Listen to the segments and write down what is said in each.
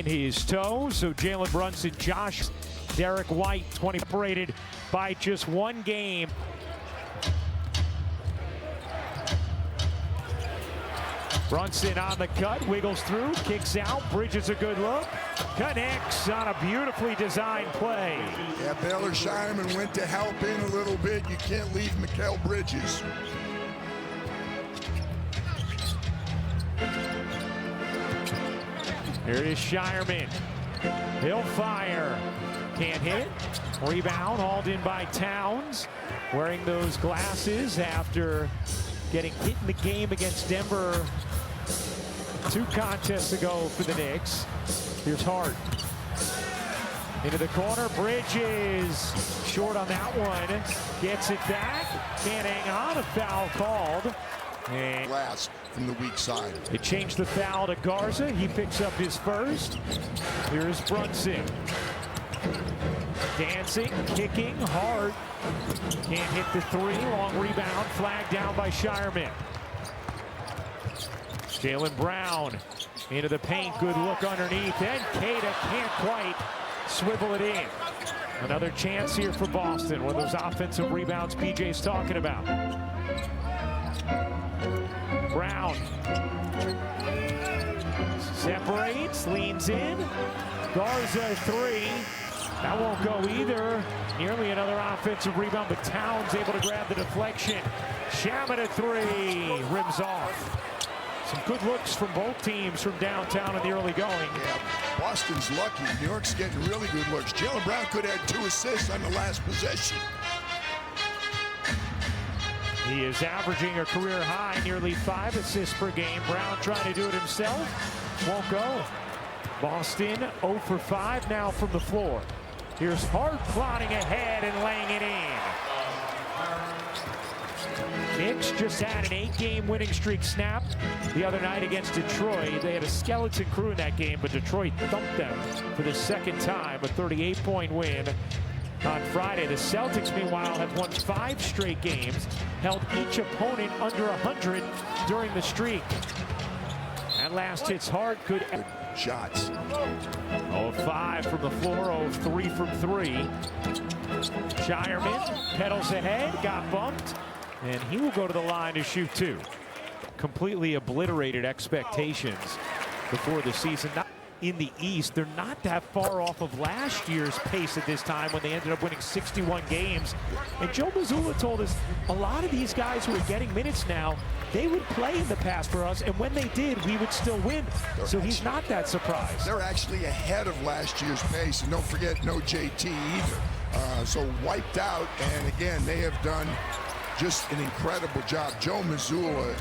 his toe, so Jalen Brunson, Josh, Derek White, 20 separated by just one game. Brunson on the cut, wiggles through, kicks out, Bridges a good look, connects on a beautifully designed play. Yeah, Baylor Shireman went to help in a little bit. You can't leave Mikal Bridges. Here it is Shireman. He'll fire. Can't hit. Rebound hauled in by Towns. Wearing those glasses after getting hit in the game against Denver 2 contests ago for the Knicks. Here's Hart. Into the corner. Bridges short on that one. Gets it back. Can't hang on. A foul called. And Glass from the weak side. they changed the foul to Garza. He picks up his first. Here's Brunson. Dancing, kicking, hard. Can't hit the 3. Long rebound. Flagged down by Shireman. Jaylen Brown into the paint. Good look underneath. And Keita can't quite swivel it in. Another chance here for Boston. One of those offensive rebounds BJ's talking about. Brown separates, leans in. Garza 3. That won't go either. Nearly another offensive rebound, but Towns able to grab the deflection. Shaman at 3. Rims off. Some good looks from both teams from downtown in the early going. Yeah, Boston's lucky. New York's getting really good looks. Jaylen Brown could have had 2 assists on the last possession. He is averaging a career high, nearly 5 assists per game. Brown trying to do it himself. Won't go. Boston 0 for 5 now from the floor. Here's Hart plotting ahead and laying it in. Knicks just had an 8-game winning streak snap the other night against Detroit. They had a skeleton crew in that game, but Detroit thumped them for the second time, a 38-point win. On Friday, the Celtics, meanwhile, have won 5 straight games, held each opponent under 100 during the streak. That last hit's hard, good shots. 0-5 from the floor, 0-3 from 3. Shireman pedals ahead, got bumped, and he will go to the line to shoot 2. Completely obliterated expectations before the season. In the East, they're not that far off of last year's pace at this time when they ended up winning 61 games. And Joe Mazzulla told us a lot of these guys who are getting minutes now, they would play in the past for us, and when they did, we would still win. So he's not that surprised. They're actually ahead of last year's pace, and don't forget, no JT either. So wiped out, and again, they have done just an incredible job. Joe Mazzulla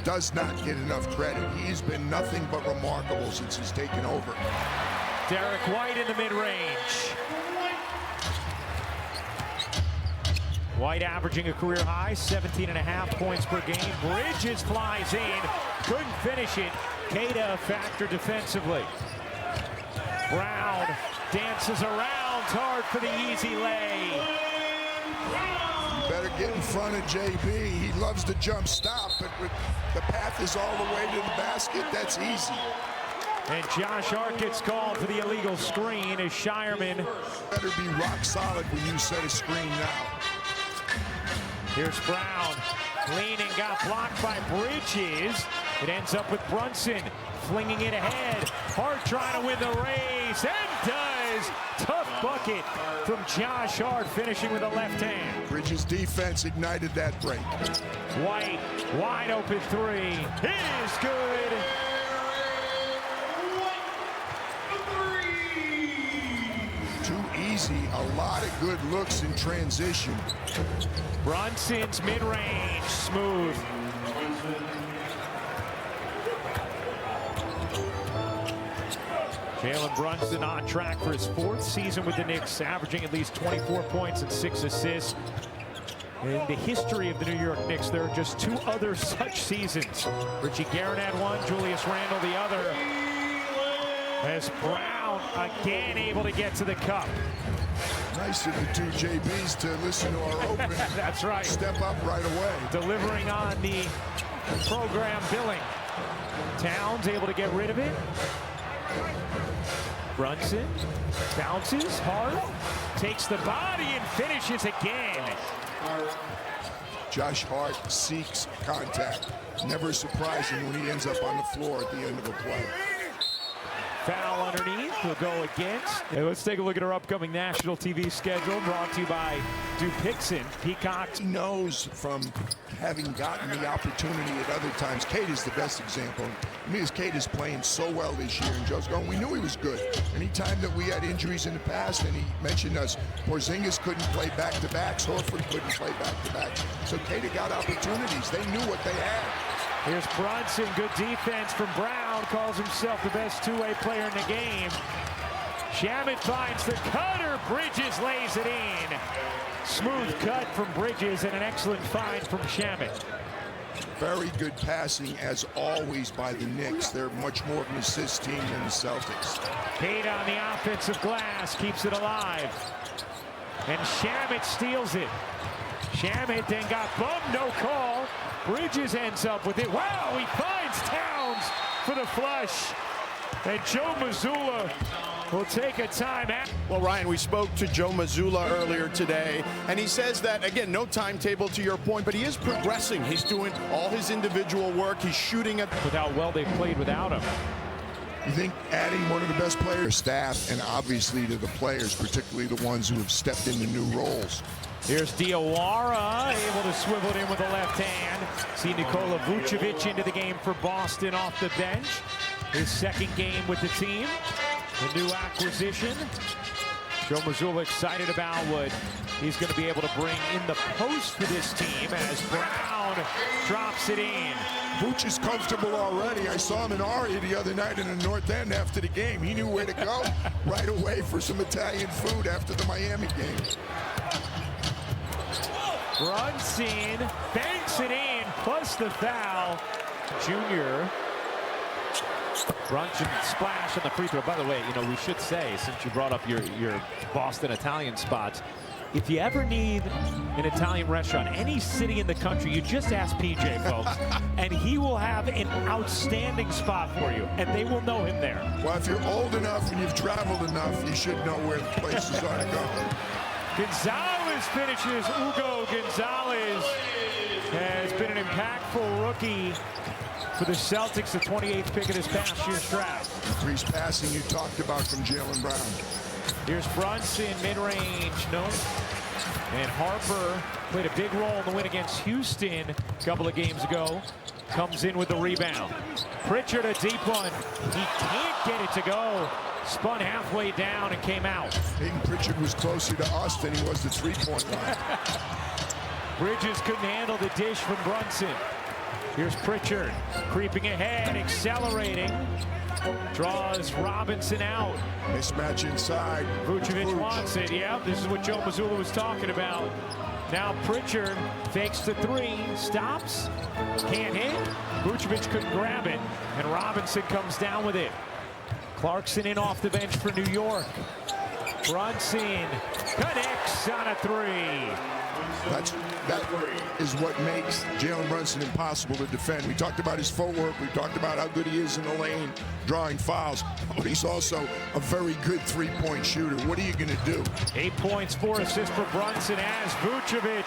does not get enough credit. He's been nothing but remarkable since he's taken over. Derek White in the mid-range. White averaging a career high, 17.5 points per game. Bridges flies in, couldn't finish it. Keita a factor defensively. Brown dances around, hard for the easy lay. Better get in front of JB. He loves the jump stop, but the path is all the way to the basket. That's easy. And Josh Hart gets called for the illegal screen as Shireman. Better be rock solid when you set a screen now. Here's Brown. Leaning, got blocked by Bridges. It ends up with Brunson flinging it ahead. Hart trying to win the race, and does. Tough bucket from Josh Hart, finishing with a left hand. Bridges' defense ignited that break. White, wide open 3. It is good. Too easy. A lot of good looks in transition. Brunson's mid-range, smooth. Jalen Brunson on track for his 4th season with the Knicks, averaging at least 24 points and 6 assists. In the history of the New York Knicks, there are just 2 other such seasons. Richie Guerin had one, Julius Randle the other. As Brown again able to get to the cup. Nice of the 2 JBs to listen to our open. That's right. Step up right away. Delivering on the program billing. Towns able to get rid of it. Brunson bounces hard, takes the body and finishes again. Josh Hart seeks contact. Never surprising when he ends up on the floor at the end of a play. Foul underneath will go against. Hey, let's take a look at our upcoming national TV schedule, brought to you by Dupixon. Peacock He knows from having gotten the opportunity at other times. Cade is the best example. To me, Cade is playing so well this year, and Joe's going, we knew he was good. Anytime that we had injuries in the past, and he mentioned us, Porzingis couldn't play back-to-backs, Horford couldn't play back-to-backs. So Cade got opportunities. They knew what they had. Here's Brunson, good defense from Brown, calls himself the best two-way player in the game. Shamet finds the cutter, Bridges lays it in. Smooth cut from Bridges and an excellent find from Shamet. Very good passing, as always, by the Knicks. They're much more of an assist team than the Celtics. Cade on the offensive glass, keeps it alive. And Shamet steals it. Shamet then got bumped, no call. Bridges ends up with it. Wow, he finds Towns for the flush. And Joe Mazzulla will take a timeout. Well, Ryan, we spoke to Joe Mazzulla earlier today, and he says that, again, no timetable to your point, but he is progressing. He's doing all his individual work. He's shooting at... With how well they've played without him. You think adding one of the best players, staff, and obviously to the players, particularly the ones who have stepped into new roles. Here's Diawara, able to swivel it in with the left hand. See Nikola Vucevic into the game for Boston off the bench. His second game with the team. The new acquisition. Joe Mazzulla excited about what he's going to be able to bring in the post for this team as Brown drops it in. Vooch is comfortable already. I saw him in Aria the other night in the North End after the game. He knew where to go right away for some Italian food after the Miami game. Brunson banks it in, plus the foul. Junior. Brunson splash on the free throw. By the way, you know, we should say, since you brought up your Boston Italian spots, if you ever need an Italian restaurant, any city in the country, you just ask PJ, folks, and he will have an outstanding spot for you, and they will know him there. Well, if you're old enough and you've traveled enough, you should know where the places are to go. Gonzalez finishes. Hugo Gonzalez has been an impactful rookie for the Celtics, the 28th pick of this past year's draft. Increased passing you talked about from Jaylen Brown. Here's Brunson, mid-range, no. And Harper played a big role in the win against Houston a couple of games ago. Comes in with the rebound. Pritchard, a deep one. He can't get it to go. Spun halfway down and came out. Hayden Pritchard was closer to us than he was the three-point line. Bridges couldn't handle the dish from Brunson. Here's Pritchard, creeping ahead, accelerating. Draws Robinson out. Mismatch inside. Vucevic wants it. Yeah, this is what Joe Mazzulla was talking about. Now Pritchard fakes the three, stops, can't hit. Vucevic couldn't grab it, and Robinson comes down with it. Clarkson in off the bench for New York. Brunson connects on a three. That is what makes Jalen Brunson impossible to defend. We talked about his footwork. We talked about how good he is in the lane, drawing fouls. But he's also a very good three-point shooter. What are you going to do? 8 points, 4 assists for Brunson as Vucevic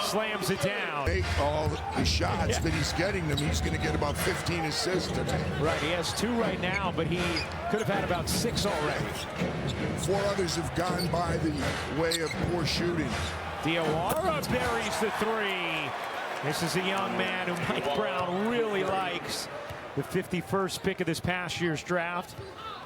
slams it down. Make all the shots that he's getting them. He's going to get about 15 assists today. Right, he has 2 right now, but he could have had about 6 already. 4 others have gone by the way of poor shooting. Diawara buries the three. This is a young man who Mike Brown really likes. The 51st pick of this past year's draft.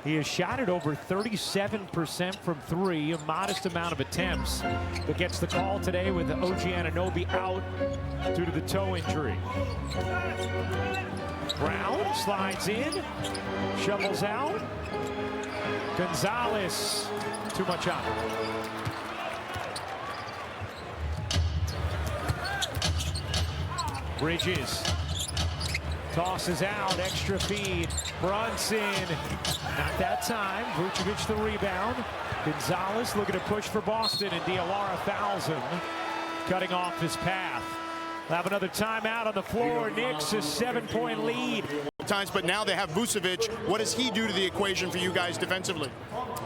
He has shot it over 37% from 3, a modest amount of attempts, but gets the call today with OG Anunoby out due to the toe injury. Brown slides in, shovels out. Gonzalez, too much on it. Bridges tosses out, extra feed. Brunson, not that time. Vucevic the rebound. Gonzalez looking to push for Boston, and Diawara fouls him, cutting off his path. We'll have another timeout on the floor. Knicks a 7-point lead. times, but now they have Vucevic. What does he do to the equation for you guys defensively?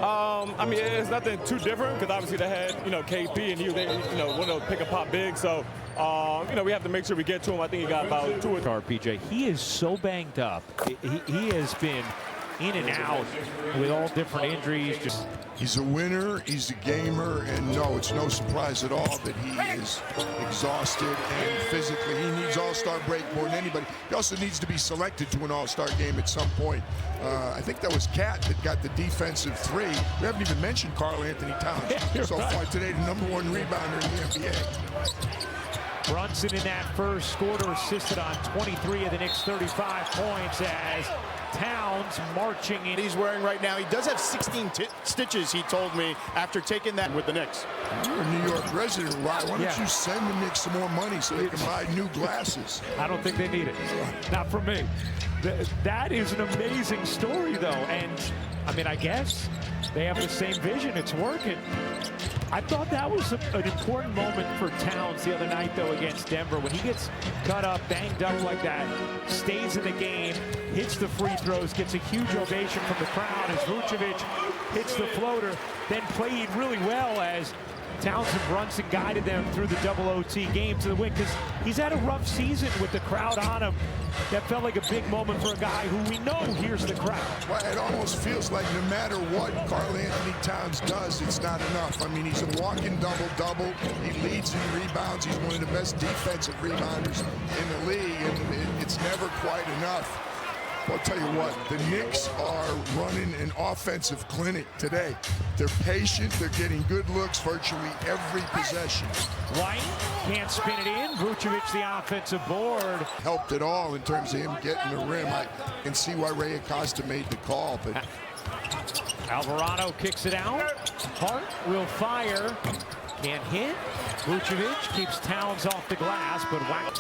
I mean, it's nothing too different because obviously they had, KP and they want to pick a pop big. So, we have to make sure we get to him. I think he got about 2 or 3. PJ, he is so banged up. He has been in and out with all different injuries. He's a winner, he's a gamer, and no, it's no surprise at all that he is exhausted and physically. He needs all-star break more than anybody. He also needs to be selected to an all-star game at some point. I think that was Cat that got the defensive 3. We haven't even mentioned Karl Anthony Towns so far today, the #1 rebounder in the NBA. Brunson in that first scored or assisted on 23 of the Knicks' 35 points as Towns marching in. He's wearing right now. He does have 16 stitches, he told me, after taking that with the Knicks. You're a New York resident. Why don't you send the Knicks some more money so they can buy new glasses? I don't think they need it. Not from me. That is an amazing story, though. And, I mean, I guess they have the same vision. It's working. I thought that was an important moment for Towns the other night, though, against Denver. When he gets cut up, banged up like that, stays in the game, hits the free throws, gets a huge ovation from the crowd as Vucevic hits the floater, then played really well as Towns and Brunson guided them through the double OT game to the win, because he's had a rough season with the crowd on him. That felt like a big moment for a guy who we know hears the crowd. Well, it almost feels like no matter what Karl Anthony Towns does, it's not enough. I mean, he's a walking double-double. He leads in rebounds. He's one of the best defensive rebounders in the league, and it's never quite enough. I'll tell you what, the Knicks are running an offensive clinic today. They're patient, they're getting good looks virtually every possession. White can't spin it in. Vucevic the offensive board. Helped it all in terms of him getting the rim. I can see why Ray Acosta made the call, but Alvarado kicks it out. Hart will fire. Can't hit. Vucevic keeps Towns off the glass, but wow.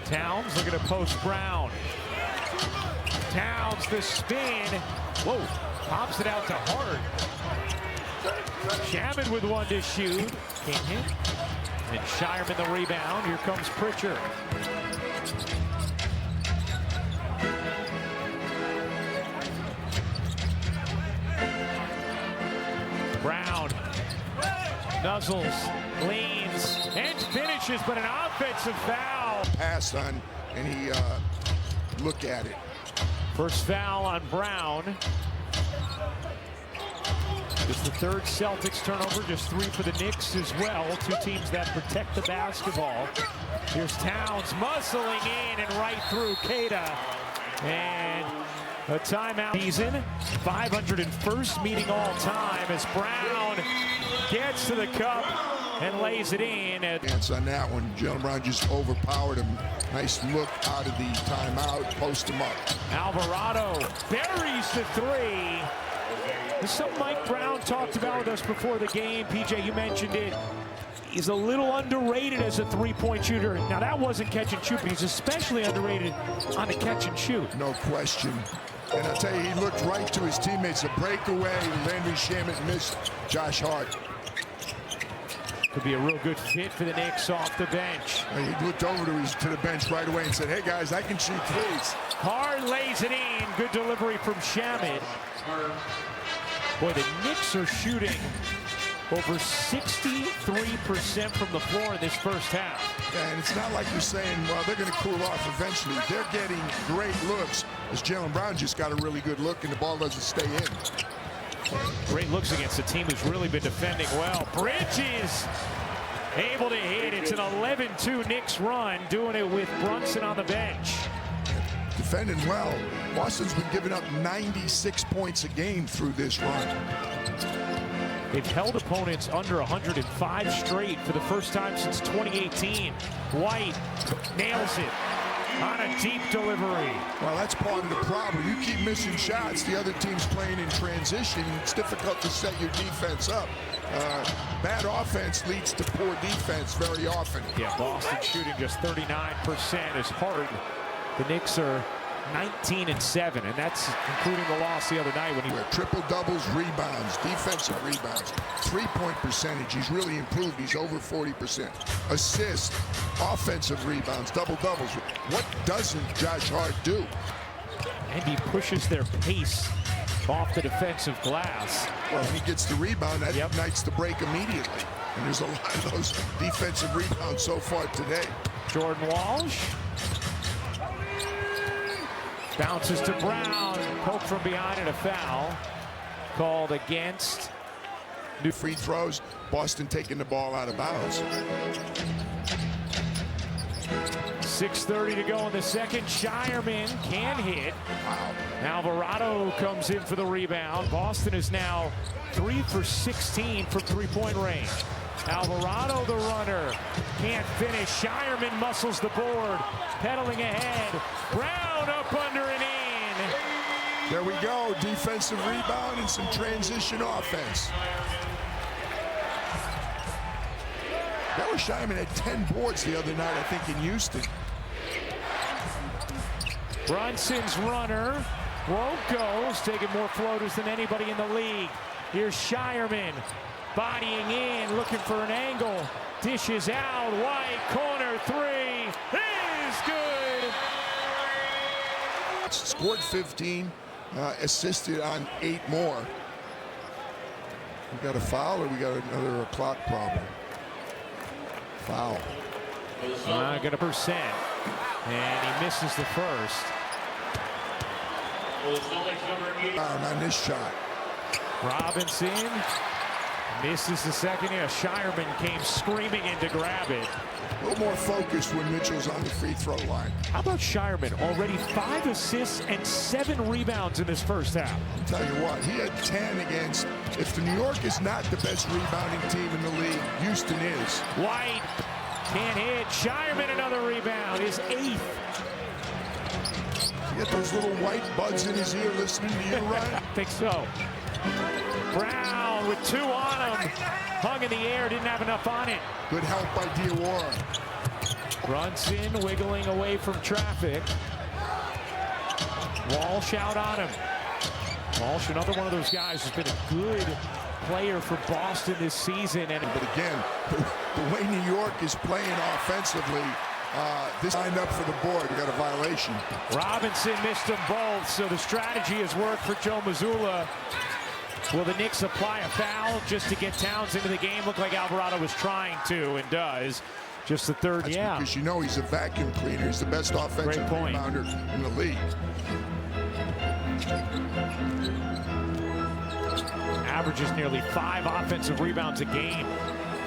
Towns looking to post Brown. Towns the spin. Whoa, pops it out to Hart. Shaman with one to shoot. Can't hit. And Shireman the rebound. Here comes Pritchard. Brown nuzzles, leans, and finishes, but an offensive foul. Pass on, and he look at it. First foul on Brown. It's the 3rd Celtics turnover, just 3 for the Knicks as well. 2 teams that protect the basketball. Here's Towns muscling in and right through Queta. And a timeout. Season 501st meeting all time as Brown gets to the cup and lays it in. Chance on that one. Jalen Brown just overpowered him. Nice look out of the timeout. Post him up. Alvarado buries the 3. This is something Mike Brown talked about with us before the game. PJ, you mentioned it. He's a little underrated as a 3-point shooter. Now, that wasn't catch and shoot, but he's especially underrated on the catch and shoot. No question. And I'll tell you, he looked right to his teammates. A breakaway. Landry Shamet missed Josh Hart. Could be a real good fit for the Knicks off the bench. He looked over to the bench right away and said, hey, guys, I can shoot threes. Hard lays it in. Good delivery from Shamet. Boy, the Knicks are shooting over 63% from the floor in this first half. Yeah, and it's not like you're saying, well, they're going to cool off eventually. They're getting great looks, as Jalen Brown just got a really good look, and the ball doesn't stay in. Great looks against a team who's really been defending well. Bridges able to hit. It's an 11-2 Knicks run, doing it with Brunson on the bench. Defending well. Boston's been giving up 96 points a game through this run. They've held opponents under 105 straight for the first time since 2018. White nails it on a deep delivery. Well, that's part of the problem. You keep missing shots. The other team's playing in transition. It's difficult to set your defense up. Bad offense leads to poor defense very often. Yeah, Boston shooting just 39% is hard. The Knicks are 19 and 7, and that's including the loss the other night when he went triple doubles, rebounds, defensive rebounds, 3-point percentage. He's really improved. He's over 40%. Assists, offensive rebounds, double doubles. What doesn't Josh Hart do? And he pushes their pace off the defensive glass. Well, if he gets the rebound, that ignites the break immediately. And there's a lot of those defensive rebounds so far today. Jordan Walsh bounces to Brown. Poke from behind and a foul called against. New free throws. Boston taking the ball out of bounds. 6:30 to go in the second. Shireman can hit. Wow. Alvarado comes in for the rebound. Boston is now 3 for 16 from three-point range. Alvarado, the runner, can't finish. Shireman muscles the board, pedaling ahead. Brown up under and in. There we go. Defensive rebound and some transition offense. That was Shireman had 10 boards the other night, I think, in Houston. Brunson's runner won't go. He's taking more floaters than anybody in the league. Here's Shireman bodying in, looking for an angle. Dishes out. White corner three is good. Scored 15, assisted on 8 more. We got a foul or we got another clock problem? Foul. Got a percent. And he misses the first. On this shot. Robinson misses the second. Yeah, Shireman came screaming in to grab it. A little more focused when Mitchell's on the free throw line. How about Shireman? Already 5 assists and 7 rebounds in this first half. I'll tell you what, he had 10 against, if the New York is not the best rebounding team in the league, Houston is. White can't hit. Shireman another rebound, his 8th. You get those little white buds in his ear listening to you, Ryan? I think so. Brown with 2 on him. Hung in the air, didn't have enough on it. Good help by Diawara. Brunson wiggling away from traffic. Walsh out on him. Walsh, another one of those guys who's been a good player for Boston this season. But again, the way New York is playing offensively, this lined up for the board. We got a violation. Robinson missed them both, so the strategy has worked for Joe Mazzulla. Will the Knicks apply a foul just to get Towns into the game? Looked like Alvarado was trying to and does. Just the third, That's because you know he's a vacuum cleaner. He's the best offensive rebounder in the league. Averages nearly 5 offensive rebounds a game.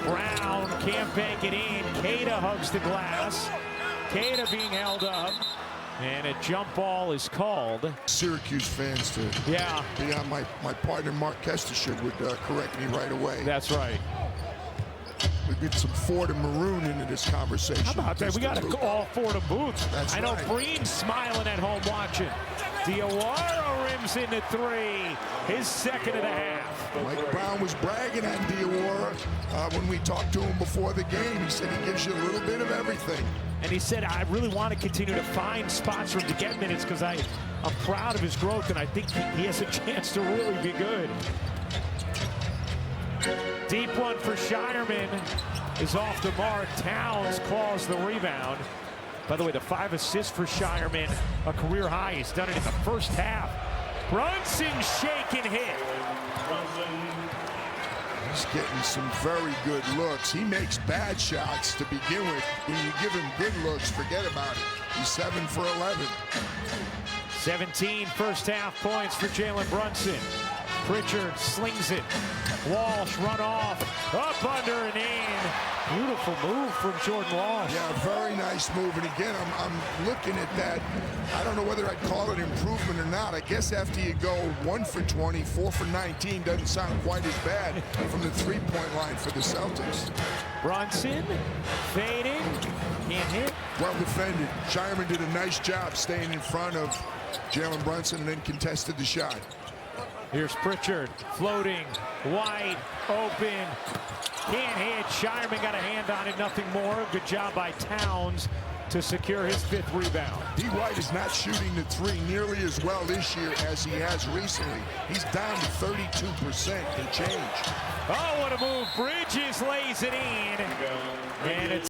Brown can't bank it in. Queta hugs the glass. Queta being held up. And a jump ball is called. Syracuse fans to be on my partner Mark Kestisher would correct me right away. That's right. We get some Ford and Maroon into this conversation. How about that? We got to all Ford and Booth. That's I know right. Breen's smiling at home watching. Diawara rims into 3. His second of the half. Mike Brown was bragging on Diawara when we talked to him before the game. He said he gives you a little bit of everything. And he said, I really want to continue to find spots for him to get minutes because I'm proud of his growth and I think he has a chance to really be good. Deep one for Shireman is off the mark. Towns claws the rebound. By the way, the 5 assists for Shireman, a career high. He's done it in the first half. Brunson shake and hit. He's getting some very good looks. He makes bad shots to begin with. When you give him good looks, forget about it. He's 7 for 11. 17 first half points for Jalen Brunson. Pritchard slings it. Walsh run off, up under and in. Beautiful move from Jordan Walsh. Yeah, very nice move. And again, I'm looking at that. I don't know whether I'd call it improvement or not. I guess after you go 1 for 20, 4 for 19 doesn't sound quite as bad from the three-point line for the Celtics. Brunson fading, can't hit. Well defended. Shireman did a nice job staying in front of Jalen Brunson and then contested the shot. Here's Pritchard, floating, wide, open, can't hit. Shireman got a hand on it, nothing more. Good job by Towns to secure his 5th rebound. D. White is not shooting the 3 nearly as well this year as he has recently. He's down to 32% and change. Oh, what a move. Bridges lays it in. And it's